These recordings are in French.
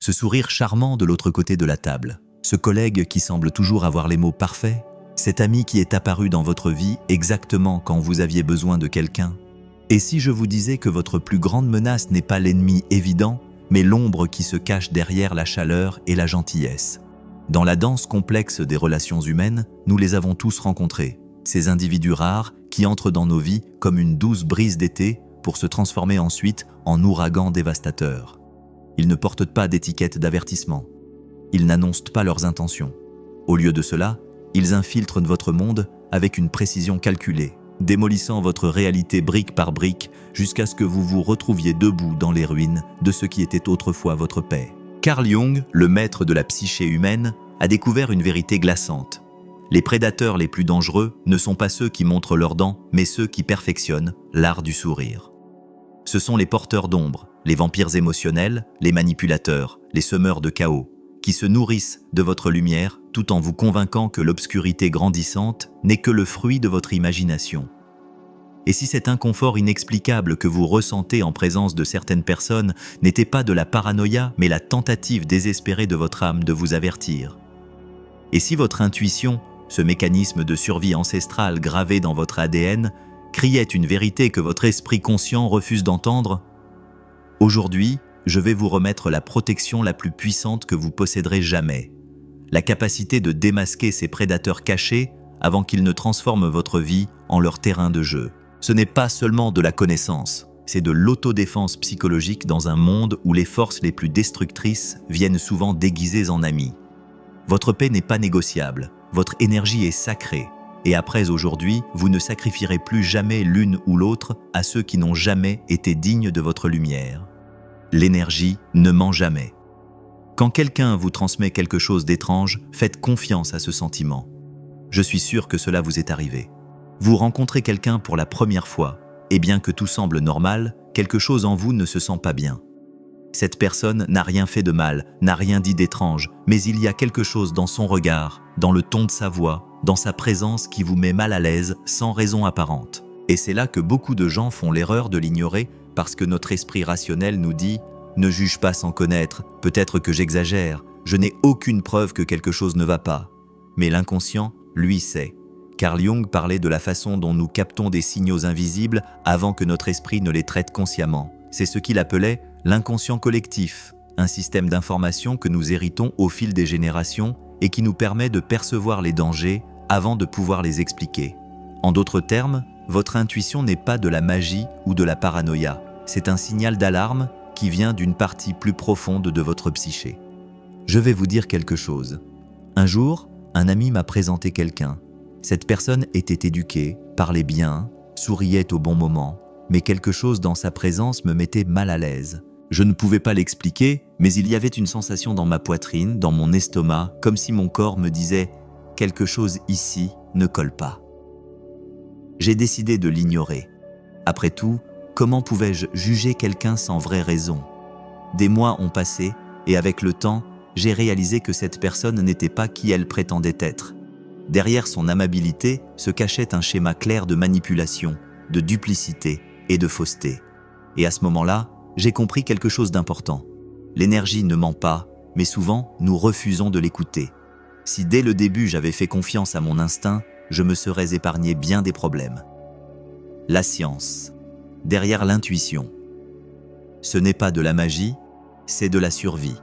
Ce sourire charmant de l'autre côté de la table, ce collègue qui semble toujours avoir les mots parfaits, cet ami qui est apparu dans votre vie exactement quand vous aviez besoin de quelqu'un. Et si je vous disais que votre plus grande menace n'est pas l'ennemi évident, mais l'ombre qui se cache derrière la chaleur et la gentillesse? Dans la danse complexe des relations humaines, nous les avons tous rencontrés, ces individus rares qui entrent dans nos vies comme une douce brise d'été pour se transformer ensuite en ouragan dévastateur. Ils ne portent pas d'étiquette d'avertissement. Ils n'annoncent pas leurs intentions. Au lieu de cela, ils infiltrent votre monde avec une précision calculée, démolissant votre réalité brique par brique jusqu'à ce que vous vous retrouviez debout dans les ruines de ce qui était autrefois votre paix. Carl Jung, le maître de la psyché humaine, a découvert une vérité glaçante. Les prédateurs les plus dangereux ne sont pas ceux qui montrent leurs dents, mais ceux qui perfectionnent l'art du sourire. Ce sont les porteurs d'ombre, les vampires émotionnels, les manipulateurs, les semeurs de chaos, qui se nourrissent de votre lumière tout en vous convainquant que l'obscurité grandissante n'est que le fruit de votre imagination. Et si cet inconfort inexplicable que vous ressentez en présence de certaines personnes n'était pas de la paranoïa, mais la tentative désespérée de votre âme de vous avertir? Et si votre intuition, ce mécanisme de survie ancestrale gravé dans votre ADN, criait une vérité que votre esprit conscient refuse d'entendre? Aujourd'hui, je vais vous remettre la protection la plus puissante que vous posséderez jamais. La capacité de démasquer ces prédateurs cachés avant qu'ils ne transforment votre vie en leur terrain de jeu. Ce n'est pas seulement de la connaissance, c'est de l'autodéfense psychologique dans un monde où les forces les plus destructrices viennent souvent déguisées en amis. Votre paix n'est pas négociable, votre énergie est sacrée, et après aujourd'hui, vous ne sacrifierez plus jamais l'une ou l'autre à ceux qui n'ont jamais été dignes de votre lumière. L'énergie ne ment jamais. Quand quelqu'un vous transmet quelque chose d'étrange, faites confiance à ce sentiment. Je suis sûr que cela vous est arrivé. Vous rencontrez quelqu'un pour la première fois, et bien que tout semble normal, quelque chose en vous ne se sent pas bien. Cette personne n'a rien fait de mal, n'a rien dit d'étrange, mais il y a quelque chose dans son regard, dans le ton de sa voix, dans sa présence qui vous met mal à l'aise sans raison apparente. Et c'est là que beaucoup de gens font l'erreur de l'ignorer parce que notre esprit rationnel nous dit « Ne juge pas sans connaître, peut-être que j'exagère, je n'ai aucune preuve que quelque chose ne va pas. » Mais l'inconscient, lui, sait. Carl Jung parlait de la façon dont nous captons des signaux invisibles avant que notre esprit ne les traite consciemment. C'est ce qu'il appelait l'inconscient collectif, un système d'information que nous héritons au fil des générations et qui nous permet de percevoir les dangers avant de pouvoir les expliquer. En d'autres termes, votre intuition n'est pas de la magie ou de la paranoïa, c'est un signal d'alarme qui vient d'une partie plus profonde de votre psyché. Je vais vous dire quelque chose. Un jour, un ami m'a présenté quelqu'un. Cette personne était éduquée, parlait bien, souriait au bon moment, mais quelque chose dans sa présence me mettait mal à l'aise. Je ne pouvais pas l'expliquer, mais il y avait une sensation dans ma poitrine, dans mon estomac, comme si mon corps me disait « quelque chose ici ne colle pas ». J'ai décidé de l'ignorer. Après tout, comment pouvais-je juger quelqu'un sans vraie raison? Des mois ont passé, et avec le temps, j'ai réalisé que cette personne n'était pas qui elle prétendait être. Derrière son amabilité se cachait un schéma clair de manipulation, de duplicité et de fausseté. Et à ce moment-là, j'ai compris quelque chose d'important. L'énergie ne ment pas, mais souvent, nous refusons de l'écouter. Si dès le début j'avais fait confiance à mon instinct, je me serais épargné bien des problèmes. La science. Derrière l'intuition. Ce n'est pas de la magie, c'est de la survie.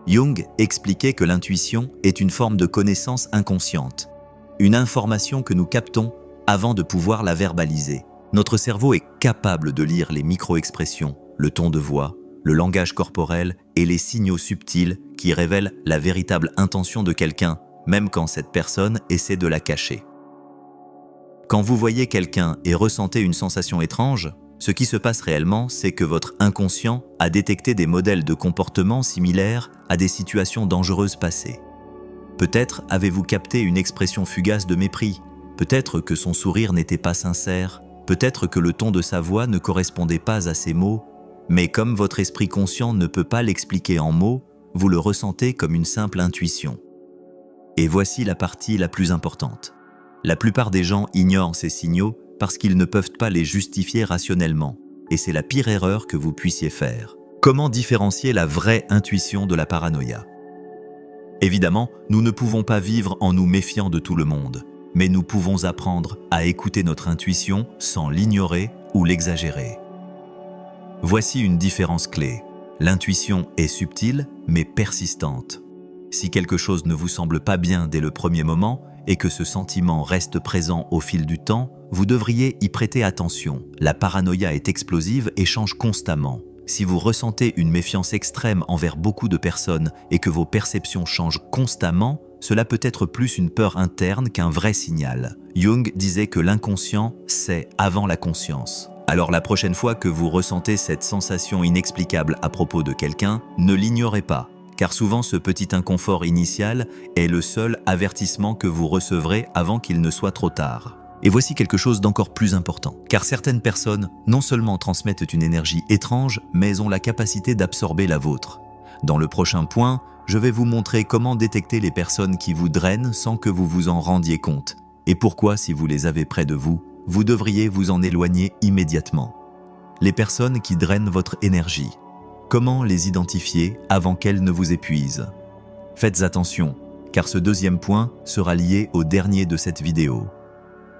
Jung expliquait que l'intuition est une forme de connaissance inconsciente, une information que nous captons avant de pouvoir la verbaliser. Notre cerveau est capable de lire les micro-expressions, le ton de voix, le langage corporel et les signaux subtils qui révèlent la véritable intention de quelqu'un, même quand cette personne essaie de la cacher. Quand vous voyez quelqu'un et ressentez une sensation étrange, ce qui se passe réellement, c'est que votre inconscient a détecté des modèles de comportement similaires à des situations dangereuses passées. Peut-être avez-vous capté une expression fugace de mépris, peut-être que son sourire n'était pas sincère, peut-être que le ton de sa voix ne correspondait pas à ses mots, mais comme votre esprit conscient ne peut pas l'expliquer en mots, vous le ressentez comme une simple intuition. Et voici la partie la plus importante. La plupart des gens ignorent ces signaux parce qu'ils ne peuvent pas les justifier rationnellement, et c'est la pire erreur que vous puissiez faire. Comment différencier la vraie intuition de la paranoïa? Évidemment, nous ne pouvons pas vivre en nous méfiant de tout le monde, mais nous pouvons apprendre à écouter notre intuition sans l'ignorer ou l'exagérer. Voici une différence clé. L'intuition est subtile, mais persistante. Si quelque chose ne vous semble pas bien dès le premier moment et que ce sentiment reste présent au fil du temps, vous devriez y prêter attention. La paranoïa est explosive et change constamment. Si vous ressentez une méfiance extrême envers beaucoup de personnes et que vos perceptions changent constamment, cela peut être plus une peur interne qu'un vrai signal. Jung disait que l'inconscient sait avant la conscience. Alors la prochaine fois que vous ressentez cette sensation inexplicable à propos de quelqu'un, ne l'ignorez pas, car souvent ce petit inconfort initial est le seul avertissement que vous recevrez avant qu'il ne soit trop tard. Et voici quelque chose d'encore plus important, car certaines personnes non seulement transmettent une énergie étrange, mais ont la capacité d'absorber la vôtre. Dans le prochain point, je vais vous montrer comment détecter les personnes qui vous drainent sans que vous vous en rendiez compte, et pourquoi, si vous les avez près de vous, vous devriez vous en éloigner immédiatement. Les personnes qui drainent votre énergie. Comment les identifier avant qu'elles ne vous épuisent? Faites attention, car ce deuxième point sera lié au dernier de cette vidéo.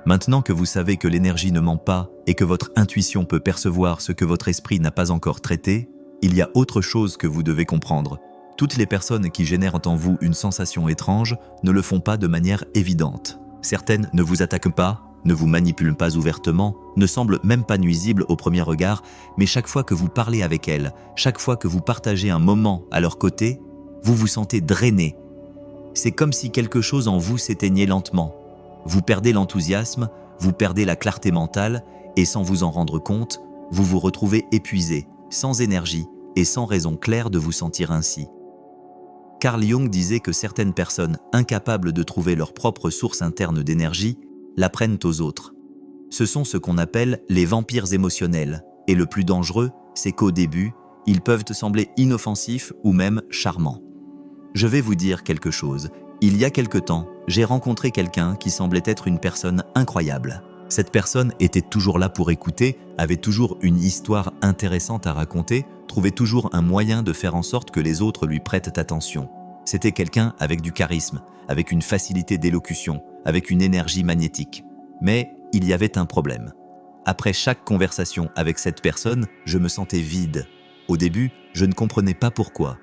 Maintenant que vous savez que l'énergie ne ment pas et que votre intuition peut percevoir ce que votre esprit n'a pas encore traité, il y a autre chose que vous devez comprendre. Toutes les personnes qui génèrent en vous une sensation étrange ne le font pas de manière évidente. Certaines ne vous attaquent pas, ne vous manipulent pas ouvertement, ne semblent même pas nuisibles au premier regard, mais chaque fois que vous parlez avec elles, chaque fois que vous partagez un moment à leur côté, vous vous sentez drainé. C'est comme si quelque chose en vous s'éteignait lentement. Vous perdez l'enthousiasme, vous perdez la clarté mentale et sans vous en rendre compte, vous vous retrouvez épuisé, sans énergie et sans raison claire de vous sentir ainsi. Carl Jung disait que certaines personnes incapables de trouver leur propre source interne d'énergie l'apprennent aux autres. Ce sont ce qu'on appelle les vampires émotionnels et le plus dangereux, c'est qu'au début, ils peuvent sembler inoffensifs ou même charmants. Je vais vous dire quelque chose. Il y a quelque temps, j'ai rencontré quelqu'un qui semblait être une personne incroyable. Cette personne était toujours là pour écouter, avait toujours une histoire intéressante à raconter, trouvait toujours un moyen de faire en sorte que les autres lui prêtent attention. C'était quelqu'un avec du charisme, avec une facilité d'élocution, avec une énergie magnétique. Mais il y avait un problème. Après chaque conversation avec cette personne, je me sentais vide. Au début, je ne comprenais pas pourquoi.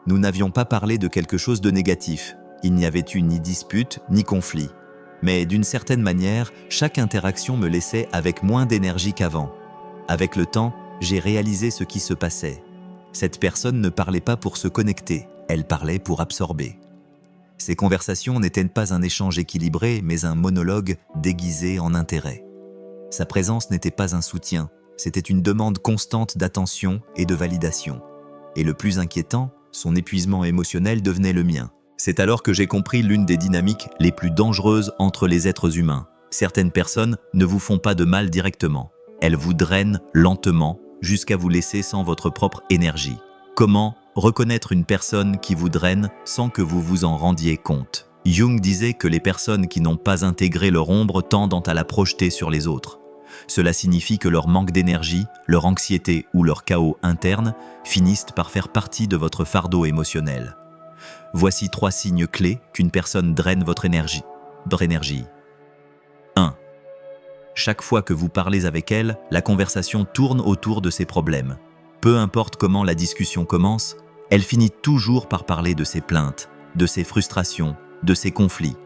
Nous n'avions pas parlé de quelque chose de négatif. Il n'y avait eu ni dispute, ni conflit. Mais d'une certaine manière, chaque interaction me laissait avec moins d'énergie qu'avant. Avec le temps, j'ai réalisé ce qui se passait. Cette personne ne parlait pas pour se connecter, elle parlait pour absorber. Ces conversations n'étaient pas un échange équilibré, mais un monologue déguisé en intérêt. Sa présence n'était pas un soutien, c'était une demande constante d'attention et de validation. Et le plus inquiétant, son épuisement émotionnel devenait le mien. C'est alors que j'ai compris l'une des dynamiques les plus dangereuses entre les êtres humains. Certaines personnes ne vous font pas de mal directement. Elles vous drainent lentement jusqu'à vous laisser sans votre propre énergie. Comment reconnaître une personne qui vous draine sans que vous vous en rendiez compte? Jung disait que les personnes qui n'ont pas intégré leur ombre tendent à la projeter sur les autres. Cela signifie que leur manque d'énergie, leur anxiété ou leur chaos interne finissent par faire partie de votre fardeau émotionnel. Voici 3 signes clés qu'une personne draine votre énergie. 1. Chaque fois que vous parlez avec elle, la conversation tourne autour de ses problèmes. Peu importe comment la discussion commence, elle finit toujours par parler de ses plaintes, de ses frustrations, de ses conflits.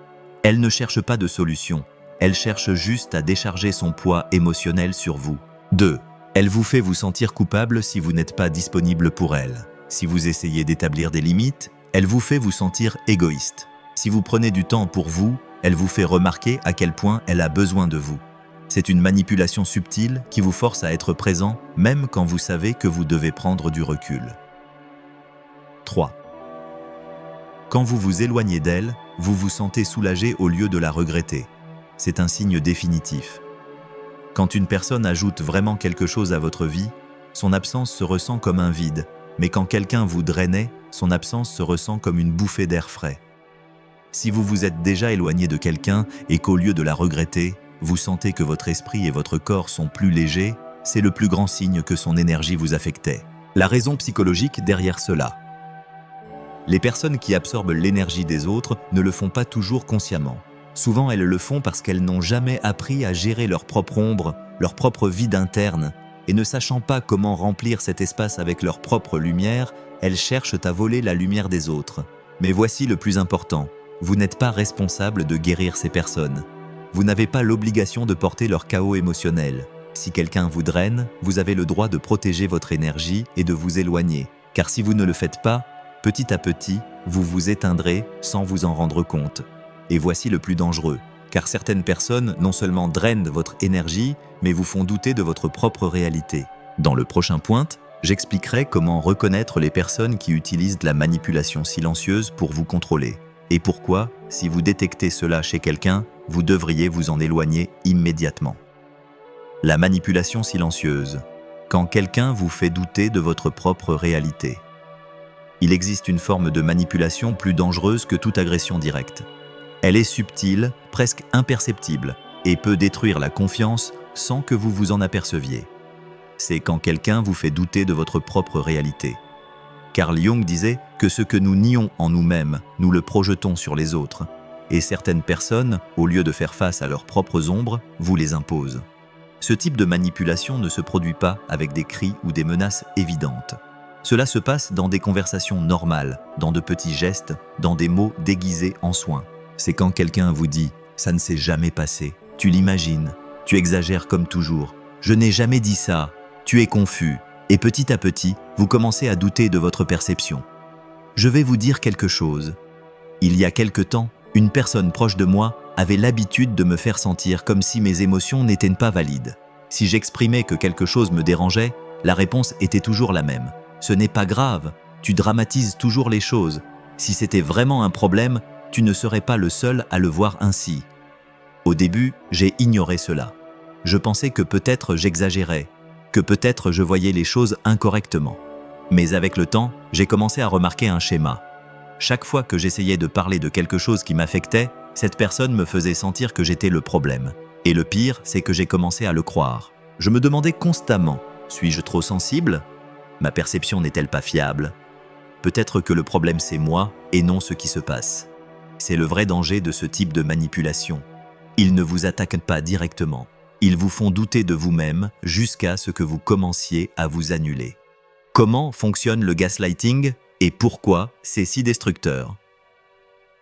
Elle ne cherche pas de solution, elle cherche juste à décharger son poids émotionnel sur vous. 2. Elle vous fait vous sentir coupable si vous n'êtes pas disponible pour elle. Si vous essayez d'établir des limites, elle vous fait vous sentir égoïste. Si vous prenez du temps pour vous, elle vous fait remarquer à quel point elle a besoin de vous. C'est une manipulation subtile qui vous force à être présent même quand vous savez que vous devez prendre du recul. 3. Quand vous vous éloignez d'elle, vous vous sentez soulagé au lieu de la regretter. C'est un signe définitif. Quand une personne ajoute vraiment quelque chose à votre vie, son absence se ressent comme un vide, mais quand quelqu'un vous drainait, son absence se ressent comme une bouffée d'air frais. Si vous vous êtes déjà éloigné de quelqu'un et qu'au lieu de la regretter, vous sentez que votre esprit et votre corps sont plus légers, c'est le plus grand signe que son énergie vous affectait. La raison psychologique derrière cela. Les personnes qui absorbent l'énergie des autres ne le font pas toujours consciemment. Souvent, elles le font parce qu'elles n'ont jamais appris à gérer leur propre ombre, leur propre vide interne, et ne sachant pas comment remplir cet espace avec leur propre lumière, elles cherchent à voler la lumière des autres. Mais voici le plus important, vous n'êtes pas responsable de guérir ces personnes. Vous n'avez pas l'obligation de porter leur chaos émotionnel. Si quelqu'un vous draine, vous avez le droit de protéger votre énergie et de vous éloigner, car si vous ne le faites pas, petit à petit, vous vous éteindrez sans vous en rendre compte. Et voici le plus dangereux, car certaines personnes non seulement drainent votre énergie, mais vous font douter de votre propre réalité. Dans le prochain point, j'expliquerai comment reconnaître les personnes qui utilisent de la manipulation silencieuse pour vous contrôler, et pourquoi, si vous détectez cela chez quelqu'un, vous devriez vous en éloigner immédiatement. La manipulation silencieuse, quand quelqu'un vous fait douter de votre propre réalité. Il existe une forme de manipulation plus dangereuse que toute agression directe. Elle est subtile, presque imperceptible, et peut détruire la confiance sans que vous vous en aperceviez. C'est quand quelqu'un vous fait douter de votre propre réalité. Carl Jung disait que ce que nous nions en nous-mêmes, nous le projetons sur les autres, et certaines personnes, au lieu de faire face à leurs propres ombres, vous les imposent. Ce type de manipulation ne se produit pas avec des cris ou des menaces évidentes. Cela se passe dans des conversations normales, dans de petits gestes, dans des mots déguisés en soins. C'est quand quelqu'un vous dit « ça ne s'est jamais passé », tu l'imagines, tu exagères comme toujours, « je n'ai jamais dit ça », tu es confus, et petit à petit, vous commencez à douter de votre perception. Je vais vous dire quelque chose. Il y a quelque temps, une personne proche de moi avait l'habitude de me faire sentir comme si mes émotions n'étaient pas valides. Si j'exprimais que quelque chose me dérangeait, la réponse était toujours la même. « Ce n'est pas grave, tu dramatises toujours les choses. Si c'était vraiment un problème, tu ne serais pas le seul à le voir ainsi. » Au début, j'ai ignoré cela. Je pensais que peut-être j'exagérais, que peut-être je voyais les choses incorrectement. Mais avec le temps, j'ai commencé à remarquer un schéma. Chaque fois que j'essayais de parler de quelque chose qui m'affectait, cette personne me faisait sentir que j'étais le problème. Et le pire, c'est que j'ai commencé à le croire. Je me demandais constamment, suis-je trop sensible ? Ma perception n'est-elle pas fiable ? Peut-être que le problème c'est moi et non ce qui se passe. C'est le vrai danger de ce type de manipulation. Ils ne vous attaquent pas directement. Ils vous font douter de vous-même jusqu'à ce que vous commenciez à vous annuler. Comment fonctionne le gaslighting et pourquoi c'est si destructeur ?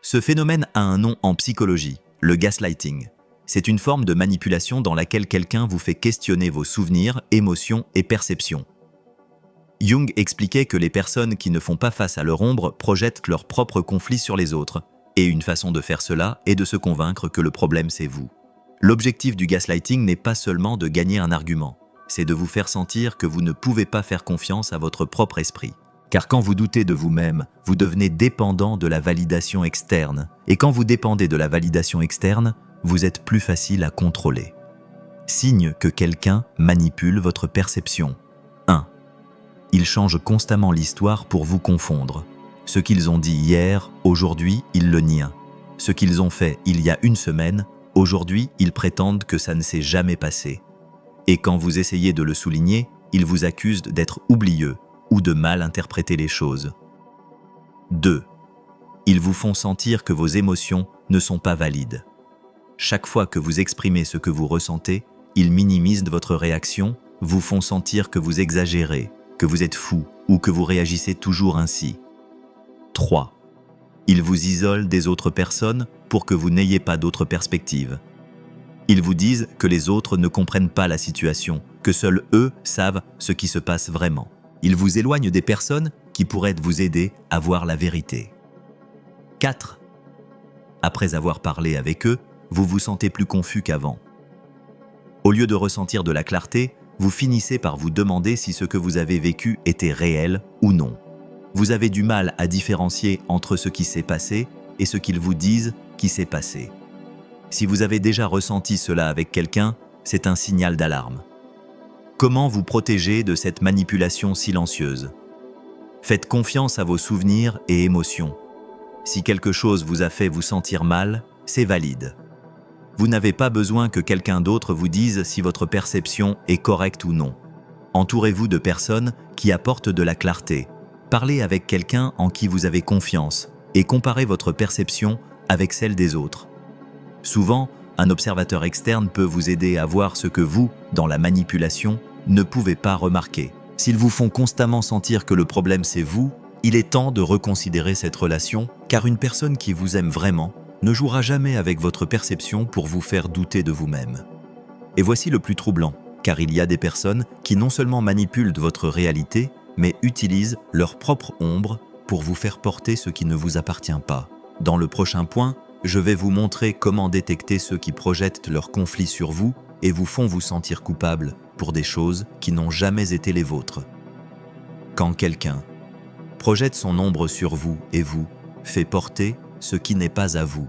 Ce phénomène a un nom en psychologie, le gaslighting. C'est une forme de manipulation dans laquelle quelqu'un vous fait questionner vos souvenirs, émotions et perceptions. Jung expliquait que les personnes qui ne font pas face à leur ombre projettent leurs propres conflits sur les autres, et une façon de faire cela est de se convaincre que le problème c'est vous. L'objectif du gaslighting n'est pas seulement de gagner un argument, c'est de vous faire sentir que vous ne pouvez pas faire confiance à votre propre esprit. Car quand vous doutez de vous-même, vous devenez dépendant de la validation externe, et quand vous dépendez de la validation externe, vous êtes plus facile à contrôler. Signe que quelqu'un manipule votre perception. 1. Ils changent constamment l'histoire pour vous confondre. Ce qu'ils ont dit hier, aujourd'hui, ils le nient. Ce qu'ils ont fait il y a une semaine, aujourd'hui, ils prétendent que ça ne s'est jamais passé. Et quand vous essayez de le souligner, ils vous accusent d'être oublieux ou de mal interpréter les choses. 2. Ils vous font sentir que vos émotions ne sont pas valides. Chaque fois que vous exprimez ce que vous ressentez, ils minimisent votre réaction, vous font sentir que vous exagérez, que vous êtes fou ou que vous réagissez toujours ainsi. 3. Ils vous isolent des autres personnes pour que vous n'ayez pas d'autres perspectives. Ils vous disent que les autres ne comprennent pas la situation, que seuls eux savent ce qui se passe vraiment. Ils vous éloignent des personnes qui pourraient vous aider à voir la vérité. 4. Après avoir parlé avec eux, vous vous sentez plus confus qu'avant. Au lieu de ressentir de la clarté, vous finissez par vous demander si ce que vous avez vécu était réel ou non. Vous avez du mal à différencier entre ce qui s'est passé et ce qu'ils vous disent qui s'est passé. Si vous avez déjà ressenti cela avec quelqu'un, c'est un signal d'alarme. Comment vous protéger de cette manipulation silencieuse ? Faites confiance à vos souvenirs et émotions. Si quelque chose vous a fait vous sentir mal, c'est valide. Vous n'avez pas besoin que quelqu'un d'autre vous dise si votre perception est correcte ou non. Entourez-vous de personnes qui apportent de la clarté. Parlez avec quelqu'un en qui vous avez confiance et comparez votre perception avec celle des autres. Souvent, un observateur externe peut vous aider à voir ce que vous, dans la manipulation, ne pouvez pas remarquer. S'ils vous font constamment sentir que le problème c'est vous, il est temps de reconsidérer cette relation, car une personne qui vous aime vraiment ne jouera jamais avec votre perception pour vous faire douter de vous-même. Et voici le plus troublant, car il y a des personnes qui non seulement manipulent votre réalité, mais utilisent leur propre ombre pour vous faire porter ce qui ne vous appartient pas. Dans le prochain point, je vais vous montrer comment détecter ceux qui projettent leurs conflits sur vous et vous font vous sentir coupable pour des choses qui n'ont jamais été les vôtres. Quand quelqu'un projette son ombre sur vous et vous fait porter ce qui n'est pas à vous.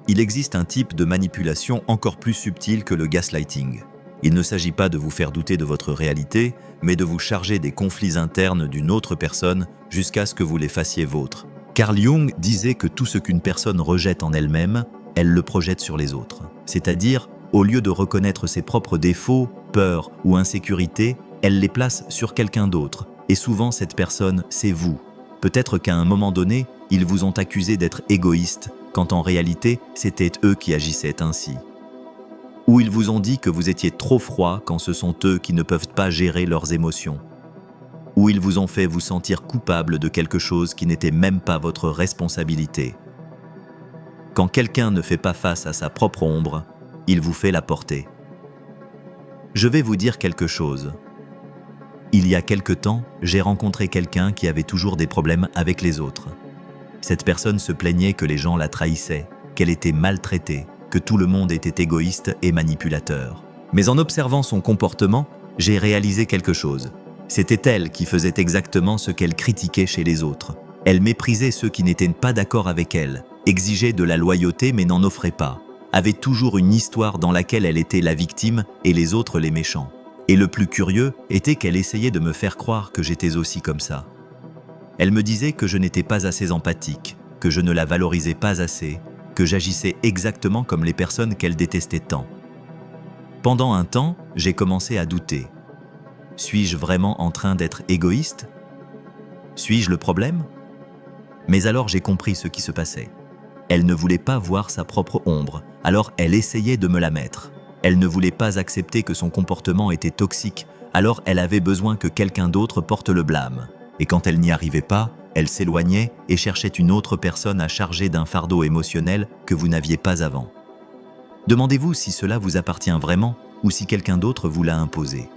Il existe un type de manipulation encore plus subtil que le gaslighting. Il ne s'agit pas de vous faire douter de votre réalité, mais de vous charger des conflits internes d'une autre personne jusqu'à ce que vous les fassiez vôtres. Carl Jung disait que tout ce qu'une personne rejette en elle-même, elle le projette sur les autres. C'est-à-dire, au lieu de reconnaître ses propres défauts, peurs ou insécurités, elle les place sur quelqu'un d'autre. Et souvent, cette personne, c'est vous. Peut-être qu'à un moment donné, ils vous ont accusé d'être égoïste, quand en réalité, c'était eux qui agissaient ainsi. Ou ils vous ont dit que vous étiez trop froid quand ce sont eux qui ne peuvent pas gérer leurs émotions. Ou ils vous ont fait vous sentir coupable de quelque chose qui n'était même pas votre responsabilité. Quand quelqu'un ne fait pas face à sa propre ombre, il vous fait la porter. Je vais vous dire quelque chose. Il y a quelque temps, j'ai rencontré quelqu'un qui avait toujours des problèmes avec les autres. Cette personne se plaignait que les gens la trahissaient, qu'elle était maltraitée, que tout le monde était égoïste et manipulateur. Mais en observant son comportement, j'ai réalisé quelque chose. C'était elle qui faisait exactement ce qu'elle critiquait chez les autres. Elle méprisait ceux qui n'étaient pas d'accord avec elle, exigeait de la loyauté mais n'en offrait pas, avait toujours une histoire dans laquelle elle était la victime et les autres les méchants. Et le plus curieux était qu'elle essayait de me faire croire que j'étais aussi comme ça. Elle me disait que je n'étais pas assez empathique, que je ne la valorisais pas assez, que j'agissais exactement comme les personnes qu'elle détestait tant. Pendant un temps, j'ai commencé à douter. Suis-je vraiment en train d'être égoïste? Suis-je le problème? Mais alors j'ai compris ce qui se passait. Elle ne voulait pas voir sa propre ombre, alors elle essayait de me la mettre. Elle ne voulait pas accepter que son comportement était toxique, alors elle avait besoin que quelqu'un d'autre porte le blâme. Et quand elle n'y arrivait pas, elle s'éloignait et cherchait une autre personne à charger d'un fardeau émotionnel que vous n'aviez pas avant. Demandez-vous si cela vous appartient vraiment ou si quelqu'un d'autre vous l'a imposé.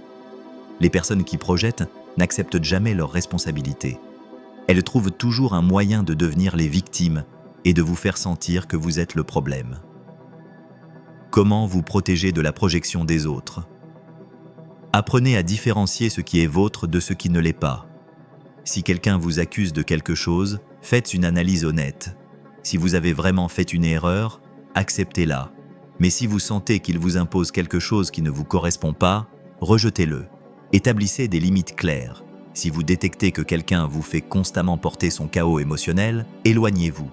Les personnes qui projettent n'acceptent jamais leurs responsabilités. Elles trouvent toujours un moyen de devenir les victimes et de vous faire sentir que vous êtes le problème. Comment vous protéger de la projection des autres? Apprenez à différencier ce qui est vôtre de ce qui ne l'est pas. Si quelqu'un vous accuse de quelque chose, faites une analyse honnête. Si vous avez vraiment fait une erreur, acceptez-la. Mais si vous sentez qu'il vous impose quelque chose qui ne vous correspond pas, rejetez-le. Établissez des limites claires. Si vous détectez que quelqu'un vous fait constamment porter son chaos émotionnel, éloignez-vous.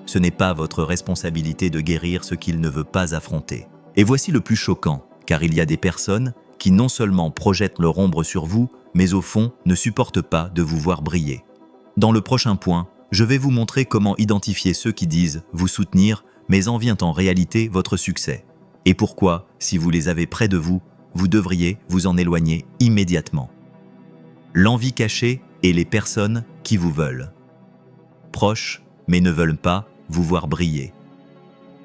Ce n'est pas votre responsabilité de guérir ce qu'il ne veut pas affronter. Et voici le plus choquant, car il y a des personnes qui non seulement projettent leur ombre sur vous, mais au fond ne supportent pas de vous voir briller. Dans le prochain point, je vais vous montrer comment identifier ceux qui disent vous soutenir, mais en vient en réalité votre succès. Et pourquoi, si vous les avez près de vous, vous devriez vous en éloigner immédiatement. L'envie cachée et les personnes qui vous veulent. Proches, mais ne veulent pas vous voir briller.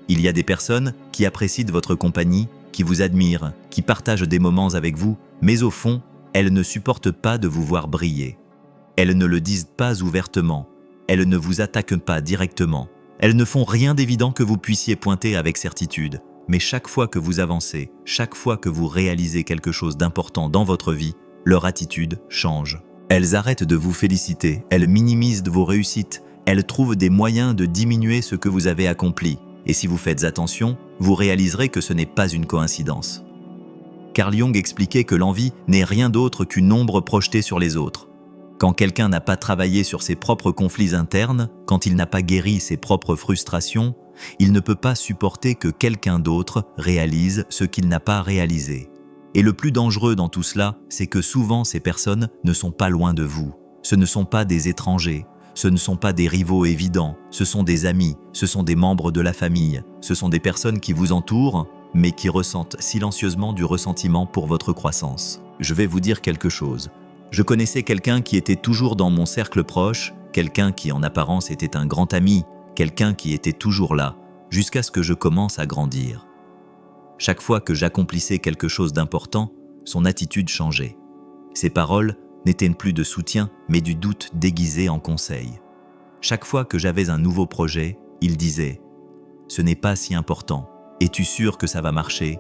Il y a des personnes qui apprécient votre compagnie, qui vous admirent, qui partagent des moments avec vous, mais au fond, elles ne supportent pas de vous voir briller. Elles ne le disent pas ouvertement, elles ne vous attaquent pas directement, elles ne font rien d'évident que vous puissiez pointer avec certitude, mais chaque fois que vous avancez, chaque fois que vous réalisez quelque chose d'important dans votre vie, leur attitude change. Elles arrêtent de vous féliciter, elles minimisent vos réussites, elles trouvent des moyens de diminuer ce que vous avez accompli. Et si vous faites attention, vous réaliserez que ce n'est pas une coïncidence. Carl Jung expliquait que l'envie n'est rien d'autre qu'une ombre projetée sur les autres. Quand quelqu'un n'a pas travaillé sur ses propres conflits internes, quand il n'a pas guéri ses propres frustrations, il ne peut pas supporter que quelqu'un d'autre réalise ce qu'il n'a pas réalisé. Et le plus dangereux dans tout cela, c'est que souvent ces personnes ne sont pas loin de vous. Ce ne sont pas des étrangers, ce ne sont pas des rivaux évidents, ce sont des amis, ce sont des membres de la famille, ce sont des personnes qui vous entourent, mais qui ressentent silencieusement du ressentiment pour votre croissance. Je vais vous dire quelque chose. Je connaissais quelqu'un qui était toujours dans mon cercle proche, quelqu'un qui en apparence était un grand ami, quelqu'un qui était toujours là, jusqu'à ce que je commence à grandir. Chaque fois que j'accomplissais quelque chose d'important, son attitude changeait. Ses paroles n'étaient plus de soutien, mais du doute déguisé en conseil. Chaque fois que j'avais un nouveau projet, il disait « Ce n'est pas si important. Es-tu sûr que ça va marcher?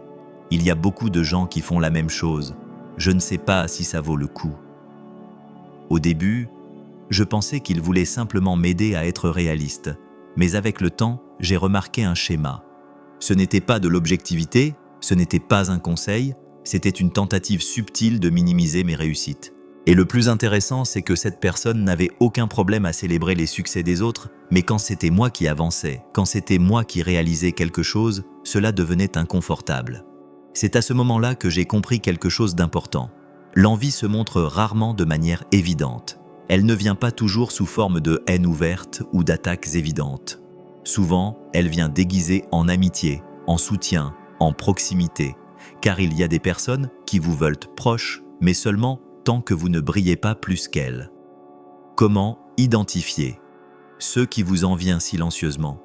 Il y a beaucoup de gens qui font la même chose. Je ne sais pas si ça vaut le coup. » Au début, je pensais qu'il voulait simplement m'aider à être réaliste, mais avec le temps, j'ai remarqué un schéma. Ce n'était pas de l'objectivité, ce n'était pas un conseil, c'était une tentative subtile de minimiser mes réussites. Et le plus intéressant, c'est que cette personne n'avait aucun problème à célébrer les succès des autres, mais quand c'était moi qui avançais, quand c'était moi qui réalisais quelque chose, cela devenait inconfortable. C'est à ce moment-là que j'ai compris quelque chose d'important. L'envie se montre rarement de manière évidente. Elle ne vient pas toujours sous forme de haine ouverte ou d'attaques évidentes. Souvent, elle vient déguisée en amitié, en soutien, en proximité, car il y a des personnes qui vous veulent proches, mais seulement tant que vous ne brillez pas plus qu'elles. Comment identifier ceux qui vous envient silencieusement?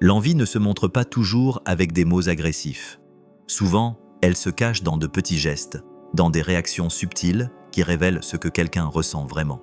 L'envie ne se montre pas toujours avec des mots agressifs. Souvent, elle se cache dans de petits gestes, dans des réactions subtiles qui révèlent ce que quelqu'un ressent vraiment.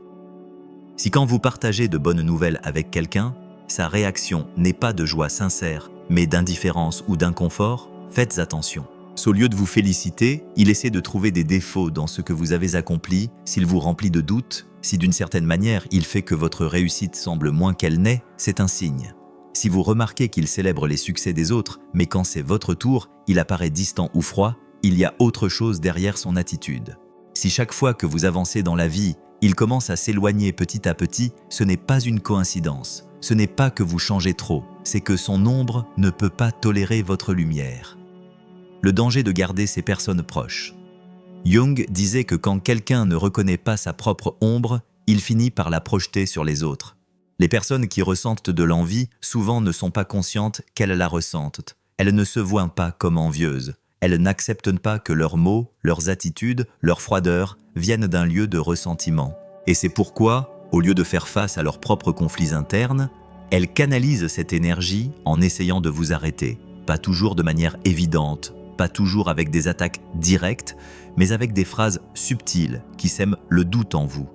Si quand vous partagez de bonnes nouvelles avec quelqu'un, sa réaction n'est pas de joie sincère, mais d'indifférence ou d'inconfort, faites attention. Au lieu de vous féliciter, il essaie de trouver des défauts dans ce que vous avez accompli, s'il vous remplit de doutes, si d'une certaine manière il fait que votre réussite semble moins qu'elle n'est, c'est un signe. Si vous remarquez qu'il célèbre les succès des autres, mais quand c'est votre tour, il apparaît distant ou froid, il y a autre chose derrière son attitude. Si chaque fois que vous avancez dans la vie, il commence à s'éloigner petit à petit, ce n'est pas une coïncidence. Ce n'est pas que vous changez trop, c'est que son ombre ne peut pas tolérer votre lumière. Le danger de garder ces personnes proches. Jung disait que quand quelqu'un ne reconnaît pas sa propre ombre, il finit par la projeter sur les autres. Les personnes qui ressentent de l'envie souvent ne sont pas conscientes qu'elles la ressentent. Elles ne se voient pas comme envieuses. Elles n'acceptent pas que leurs mots, leurs attitudes, leur froideur viennent d'un lieu de ressentiment. Et c'est pourquoi, au lieu de faire face à leurs propres conflits internes, elles canalisent cette énergie en essayant de vous arrêter. Pas toujours de manière évidente, pas toujours avec des attaques directes, mais avec des phrases subtiles qui sèment le doute en vous.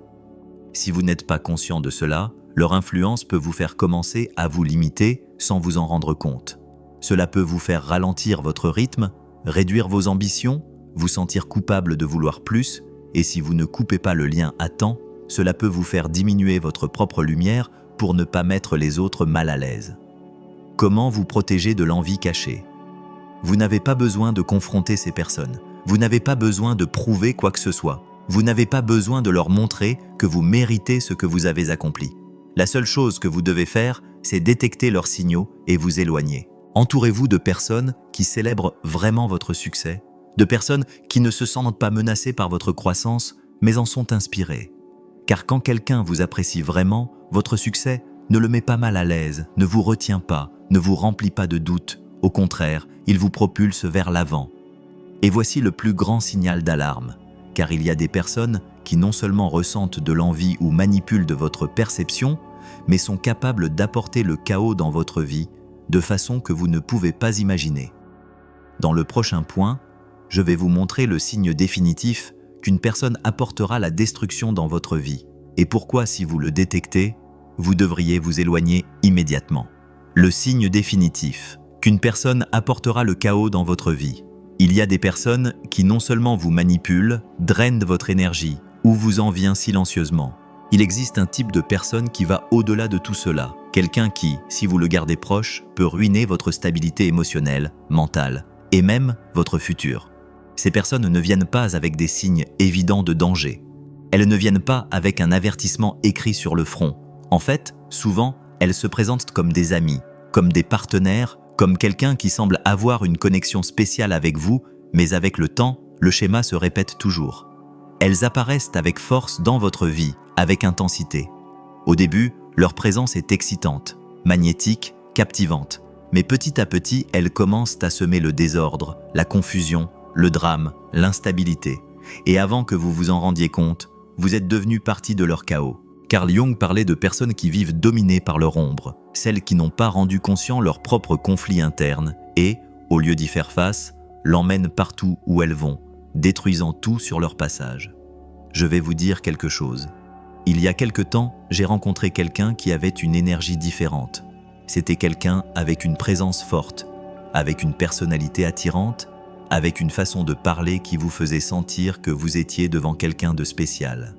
Si vous n'êtes pas conscient de cela, leur influence peut vous faire commencer à vous limiter sans vous en rendre compte. Cela peut vous faire ralentir votre rythme, réduire vos ambitions, vous sentir coupable de vouloir plus, et si vous ne coupez pas le lien à temps, cela peut vous faire diminuer votre propre lumière pour ne pas mettre les autres mal à l'aise. Comment vous protéger de l'envie cachée? Vous n'avez pas besoin de confronter ces personnes. Vous n'avez pas besoin de prouver quoi que ce soit. Vous n'avez pas besoin de leur montrer que vous méritez ce que vous avez accompli. La seule chose que vous devez faire, c'est détecter leurs signaux et vous éloigner. Entourez-vous de personnes qui célèbrent vraiment votre succès, de personnes qui ne se sentent pas menacées par votre croissance, mais en sont inspirées. Car quand quelqu'un vous apprécie vraiment, votre succès ne le met pas mal à l'aise, ne vous retient pas, ne vous remplit pas de doutes. Au contraire, il vous propulse vers l'avant. Et voici le plus grand signal d'alarme, car il y a des personnes qui non seulement ressentent de l'envie ou manipulent de votre perception, mais sont capables d'apporter le chaos dans votre vie de façon que vous ne pouvez pas imaginer. Dans le prochain point, je vais vous montrer le signe définitif qu'une personne apportera la destruction dans votre vie, et pourquoi, si vous le détectez, vous devriez vous éloigner immédiatement. Le signe définitif qu'une personne apportera le chaos dans votre vie. Il y a des personnes qui non seulement vous manipulent, drainent votre énergie ou vous envient silencieusement. Il existe un type de personne qui va au-delà de tout cela. Quelqu'un qui, si vous le gardez proche, peut ruiner votre stabilité émotionnelle, mentale et même votre futur. Ces personnes ne viennent pas avec des signes évidents de danger. Elles ne viennent pas avec un avertissement écrit sur le front. En fait, souvent, elles se présentent comme des amis, comme des partenaires, comme quelqu'un qui semble avoir une connexion spéciale avec vous, mais avec le temps, le schéma se répète toujours. Elles apparaissent avec force dans votre vie, avec intensité. Au début, leur présence est excitante, magnétique, captivante. Mais petit à petit, elles commencent à semer le désordre, la confusion, le drame, l'instabilité. Et avant que vous vous en rendiez compte, vous êtes devenu partie de leur chaos. Carl Jung parlait de personnes qui vivent dominées par leur ombre, celles qui n'ont pas rendu conscient leurs propres conflits internes et, au lieu d'y faire face, l'emmènent partout où elles vont, détruisant tout sur leur passage. Je vais vous dire quelque chose. Il y a quelque temps, j'ai rencontré quelqu'un qui avait une énergie différente. C'était quelqu'un avec une présence forte, avec une personnalité attirante, avec une façon de parler qui vous faisait sentir que vous étiez devant quelqu'un de spécial.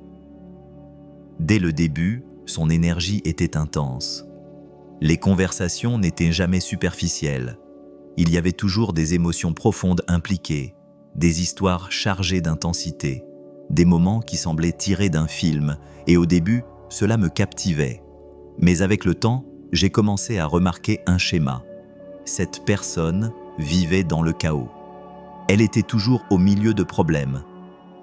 Dès le début, son énergie était intense. Les conversations n'étaient jamais superficielles. Il y avait toujours des émotions profondes impliquées, des histoires chargées d'intensité, des moments qui semblaient tirés d'un film, et au début, cela me captivait. Mais avec le temps, j'ai commencé à remarquer un schéma. Cette personne vivait dans le chaos. Elle était toujours au milieu de problèmes.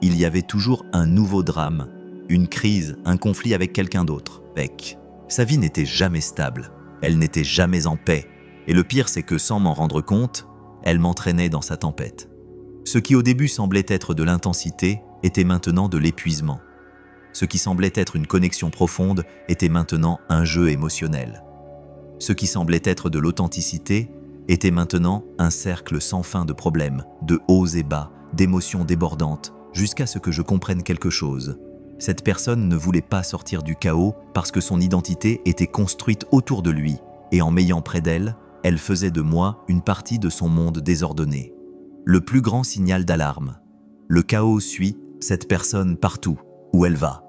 Il y avait toujours un nouveau drame, une crise, un conflit avec quelqu'un d'autre. Sa vie n'était jamais stable, elle n'était jamais en paix. Et le pire, c'est que sans m'en rendre compte, elle m'entraînait dans sa tempête. Ce qui au début semblait être de l'intensité était maintenant de l'épuisement. Ce qui semblait être une connexion profonde était maintenant un jeu émotionnel. Ce qui semblait être de l'authenticité était maintenant un cercle sans fin de problèmes, de hauts et bas, d'émotions débordantes, jusqu'à ce que je comprenne quelque chose. Cette personne ne voulait pas sortir du chaos parce que son identité était construite autour de lui, et en m'ayant près d'elle, elle faisait de moi une partie de son monde désordonné. Le plus grand signal d'alarme. Le chaos suit cette personne partout où elle va.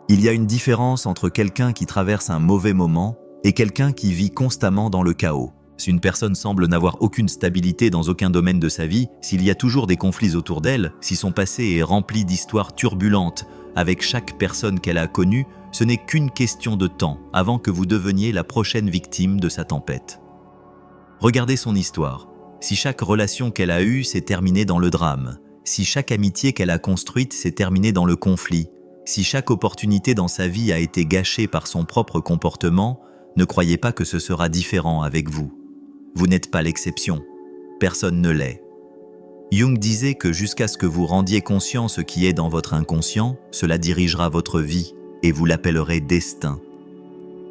Il y a une différence entre quelqu'un qui traverse un mauvais moment et quelqu'un qui vit constamment dans le chaos. Si une personne semble n'avoir aucune stabilité dans aucun domaine de sa vie, s'il y a toujours des conflits autour d'elle, si son passé est rempli d'histoires turbulentes avec chaque personne qu'elle a connue, ce n'est qu'une question de temps avant que vous deveniez la prochaine victime de sa tempête. Regardez son histoire. Si chaque relation qu'elle a eue s'est terminée dans le drame, si chaque amitié qu'elle a construite s'est terminée dans le conflit, si chaque opportunité dans sa vie a été gâchée par son propre comportement, ne croyez pas que ce sera différent avec vous. Vous n'êtes pas l'exception. Personne ne l'est. Jung disait que jusqu'à ce que vous rendiez conscient ce qui est dans votre inconscient, cela dirigera votre vie et vous l'appellerez destin.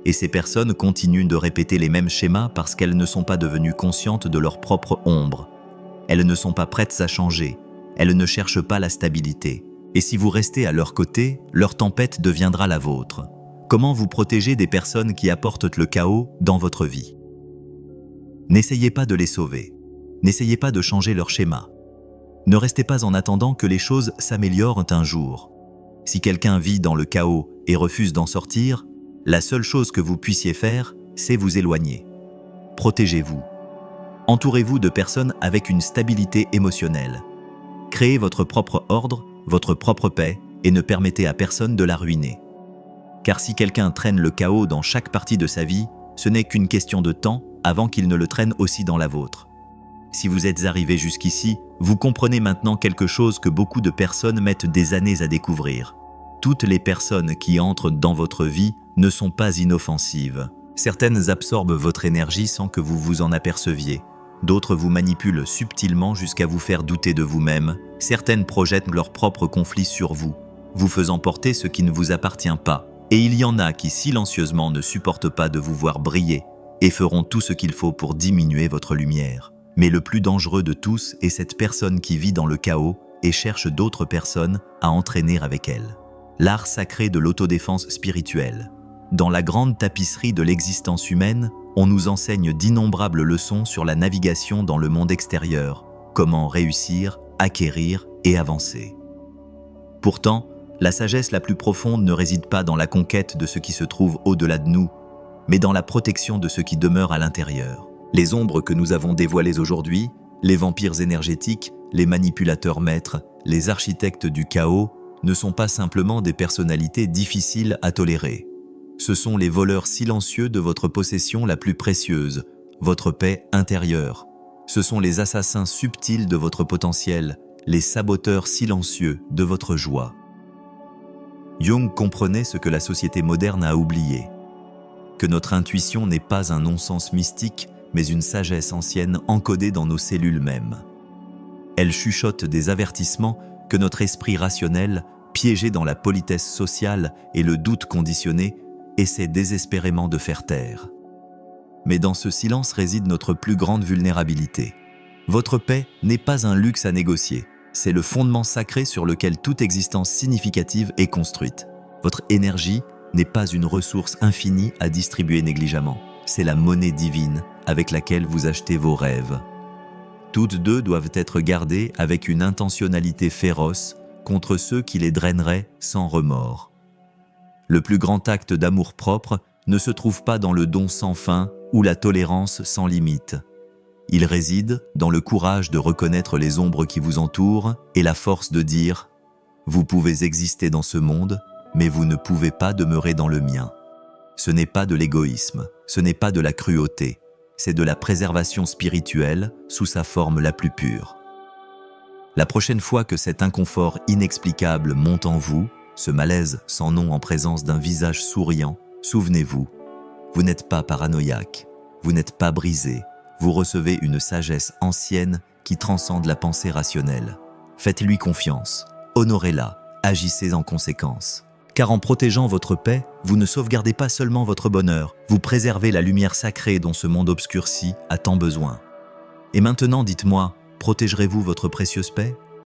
Et ces personnes continuent de répéter les mêmes schémas parce qu'elles ne sont pas devenues conscientes de leur propre ombre. Elles ne sont pas prêtes à changer. Elles ne cherchent pas la stabilité. Et si vous restez à leur côté, leur tempête deviendra la vôtre. Comment vous protéger des personnes qui apportent le chaos dans votre vie? N'essayez pas de les sauver. N'essayez pas de changer leur schéma. Ne restez pas en attendant que les choses s'améliorent un jour. Si quelqu'un vit dans le chaos et refuse d'en sortir, la seule chose que vous puissiez faire, c'est vous éloigner. Protégez-vous. Entourez-vous de personnes avec une stabilité émotionnelle. Créez votre propre ordre, votre propre paix, et ne permettez à personne de la ruiner. Car si quelqu'un traîne le chaos dans chaque partie de sa vie, ce n'est qu'une question de temps avant qu'il ne le traîne aussi dans la vôtre. Si vous êtes arrivé jusqu'ici, vous comprenez maintenant quelque chose que beaucoup de personnes mettent des années à découvrir. Toutes les personnes qui entrent dans votre vie ne sont pas inoffensives. Certaines absorbent votre énergie sans que vous vous en aperceviez. D'autres vous manipulent subtilement jusqu'à vous faire douter de vous-même. Certaines projettent leurs propres conflits sur vous, vous faisant porter ce qui ne vous appartient pas. Et il y en a qui silencieusement ne supportent pas de vous voir briller et feront tout ce qu'il faut pour diminuer votre lumière. Mais le plus dangereux de tous est cette personne qui vit dans le chaos et cherche d'autres personnes à entraîner avec elle. L'art sacré de l'autodéfense spirituelle. Dans la grande tapisserie de l'existence humaine, on nous enseigne d'innombrables leçons sur la navigation dans le monde extérieur, comment réussir, acquérir et avancer. Pourtant, la sagesse la plus profonde ne réside pas dans la conquête de ce qui se trouve au-delà de nous, mais dans la protection de ce qui demeure à l'intérieur. Les ombres que nous avons dévoilées aujourd'hui, les vampires énergétiques, les manipulateurs maîtres, les architectes du chaos, ne sont pas simplement des personnalités difficiles à tolérer. Ce sont les voleurs silencieux de votre possession la plus précieuse, votre paix intérieure. Ce sont les assassins subtils de votre potentiel, les saboteurs silencieux de votre joie. Jung comprenait ce que la société moderne a oublié, que notre intuition n'est pas un non-sens mystique, mais une sagesse ancienne encodée dans nos cellules mêmes. Elle chuchote des avertissements que notre esprit rationnel, piégé dans la politesse sociale et le doute conditionné, essaie désespérément de faire taire. Mais dans ce silence réside notre plus grande vulnérabilité. Votre paix n'est pas un luxe à négocier, c'est le fondement sacré sur lequel toute existence significative est construite. Votre énergie n'est pas une ressource infinie à distribuer négligemment, c'est la monnaie divine avec laquelle vous achetez vos rêves. Toutes deux doivent être gardées avec une intentionnalité féroce contre ceux qui les draineraient sans remords. Le plus grand acte d'amour-propre ne se trouve pas dans le don sans fin ou la tolérance sans limite. Il réside dans le courage de reconnaître les ombres qui vous entourent et la force de dire « Vous pouvez exister dans ce monde, mais vous ne pouvez pas demeurer dans le mien. » Ce n'est pas de l'égoïsme, ce n'est pas de la cruauté, c'est de la préservation spirituelle sous sa forme la plus pure. La prochaine fois que cet inconfort inexplicable monte en vous, ce malaise sans nom en présence d'un visage souriant, souvenez-vous, vous n'êtes pas paranoïaque, vous n'êtes pas brisé, vous recevez une sagesse ancienne qui transcende la pensée rationnelle. Faites-lui confiance, honorez-la, agissez en conséquence. Car en protégeant votre paix, vous ne sauvegardez pas seulement votre bonheur, vous préservez la lumière sacrée dont ce monde obscurci a tant besoin. Et maintenant, dites-moi, protégerez-vous votre précieuse paix ?